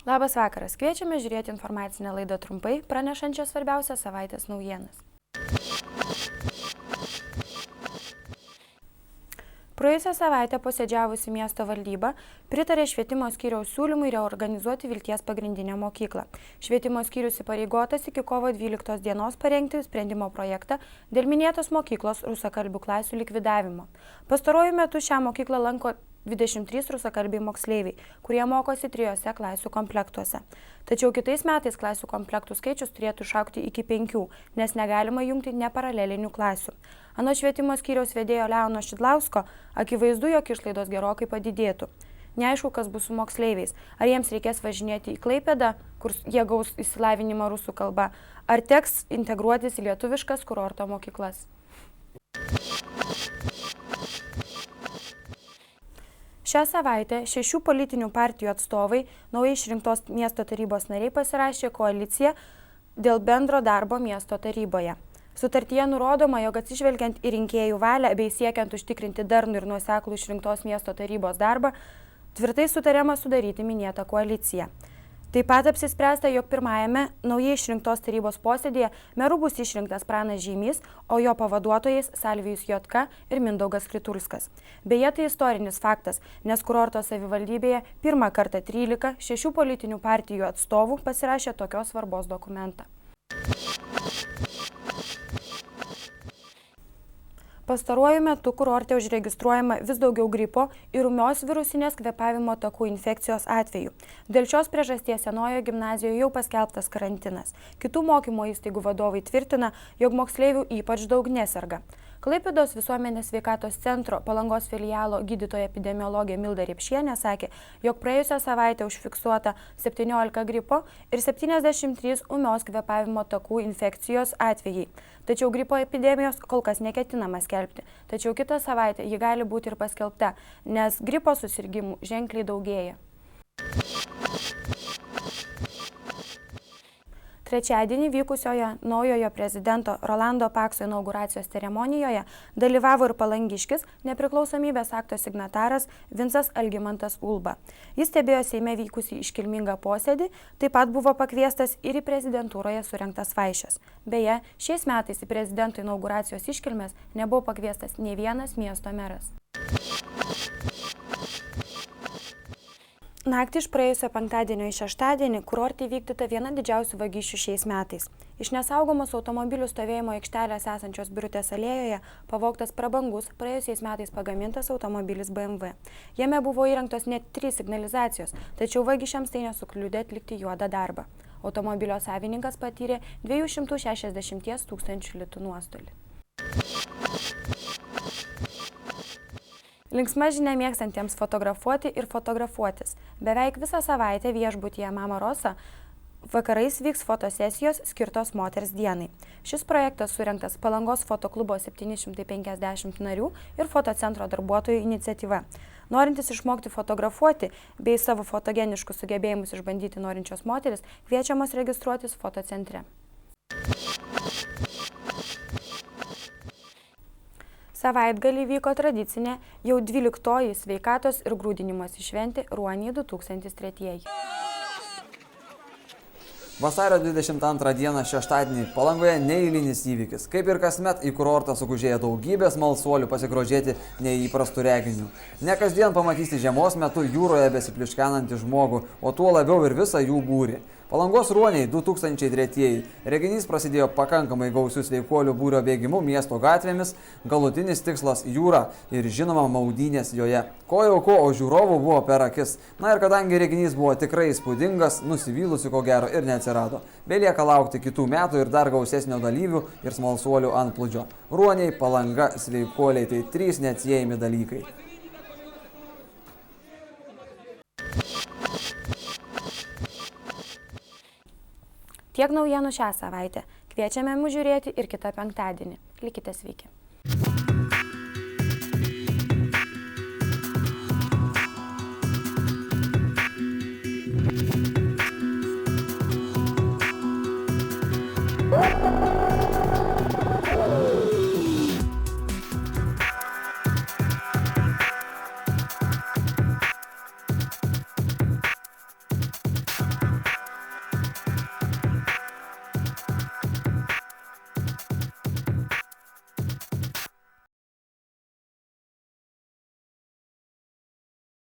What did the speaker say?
Labas vakaras, kviečiame žiūrėti informacinę laidą trumpai, pranešančią svarbiausias savaitės naujienas. Praėjusią savaitę posėdžiavusi miesto valdyba pritarė švietimo skyriaus siūlymui reorganizuoti Vilties pagrindinę mokyklą. Švietimo skyrius įpareigotas iki kovo 12 dienos parengti sprendimo projektą dėl minėtos mokyklos rusakalbių klasių likvidavimo. Pastaruoju metu šią mokyklą lanko 23 rusakalbiai moksleiviai, kurie mokosi 3 klasių komplektuose. Tačiau kitais metais klasių komplektų skaičius turėtų išaugti iki 5, nes negalima jungti neparalelinių klasių. Anot švietimo skyriaus vedėjo Leono Šidlausko, akivaizdu, jog išlaidos gerokai padidėtų. Neaišku, kas bus su moksleiviais. Ar jiems reikės važinėti į Klaipėdą, kur jie gaus išsilavinimą rusų kalba, ar teks integruotis į lietuviškas kurorto mokyklas. Šią savaitę 6 politinių partijų atstovai, naujai išrinktos miesto tarybos nariai, pasirašė koaliciją dėl bendro darbo miesto taryboje. Sutartyje nurodoma, jog atsižvelgiant į rinkėjų valią bei siekiant užtikrinti darnų ir nuoseklų išrinktos miesto tarybos darbą, tvirtai sutariama sudaryti minėtą koaliciją. Taip pat apsispręsta, jog pirmajame naujai išrinktos tarybos posėdėje meru bus išrinktas Pranas Žeimys, o jo pavaduotojais Salvijus Jotka ir Mindaugas Kritulskas. Beje, tai istorinis faktas, nes kurorto savivaldybėje pirmą kartą 13 6 politinių partijų atstovų pasirašė tokios svarbos dokumentą. Pastaruoju metu kurorte užregistruojama vis daugiau gripo ir ūmios virusinės kvėpavimo takų infekcijos atvejų. Dėl šios priežasties Senojoje gimnazijoje jau paskelbtas karantinas. Kitų mokymo įstaigų vadovai tvirtina, jog moksleivių ypač daug neserga. Klaipėdos visuomenės sveikatos centro Palangos filialo gydytoja epidemiologė Milda Riepšienė sakė, jog praėjusią savaitę užfiksuota 17 gripo ir 73 ūmios kvėpavimo takų infekcijos atvejai. Tačiau gripo epidemijos kol kas neketinama skelbti. Tačiau kitą savaitę ji gali būti ir paskelbta, nes gripo susirgimų ženkliai daugėja. Trečiadienį vykusioje naujojo prezidento Rolando Pakso inauguracijos ceremonijoje dalyvavo ir palangiškis nepriklausomybės akto signataras Vincas Algimantas Ulba. Jis stebėjo Seime vykusį iškilmingą posėdį, taip pat buvo pakviestas ir į prezidentūroje surengtas vaišes. Beje, šiais metais į prezidento inauguracijos iškilmes nebuvo pakviestas nė vienas miesto meras. Naktį iš praėjusio penktadienio į šeštadienį kurorte įvykdyta viena didžiausių vagysčių šiais metais. Iš nesaugomos automobilių stovėjimo aikštelės esančios Birutės alėjoje pavogtas prabangus praėjusiais metais pagamintas automobilis BMW. Jame buvo įrengtos net 3 signalizacijos, tačiau vagišiams tai nesukliudė atlikti juodą darbą. Automobilio savininkas patyrė 260 000 litų nuostolį. Linksma žinia mėgstantiems fotografuoti ir fotografuotis. Beveik visą savaitę viešbutyje Mama Rosa vakarais vyks fotosesijos skirtos moters dienai. Šis projektas surengtas Palangos fotoklubo 750 narių ir fotocentro darbuotojų iniciatyva. Norintis išmokti fotografuoti bei savo fotogeniškus sugebėjimus išbandyti norinčios moteris, kviečiamos registruotis fotocentre. Savaitgalį vyko tradicinė jau 12-oji sveikatos ir grūdinimosi šventė Ruoniai 2003. Vasario 22 dieną šeštadienį Palangoje neeilinis įvykis. Kaip ir kasmet į kurortą sugužėjo daugybė smalsuolių pasigrožėti neįprastų reginių. Ne kasdien pamatysi žiemos metu jūroje besipliuškenantį žmogų, o tuo labiau ir visą jų būrį. Palangos Ruoniai 2003. Reginys prasidėjo pakankamai gausių sveikuolių būrio bėgimu miesto gatvėmis, galutinis tikslas jūra ir žinoma maudynės joje. Ko jau ko, o žiūrovų buvo per akis. Na ir kadangi reginys buvo tikrai įspūdingas, nusivylusių ko gero ir neatsirado. Belieka laukti kitų metų ir dar gausesnio dalyvių ir smalsuolių antplūdžio. Ruoniai, Palanga, sveikuoliai – tai 3 neatsiejami dalykai. Tiek naujienų šią savaitę. Kviečiame mus žiūrėti ir kitą penktadienį. Likite sveiki.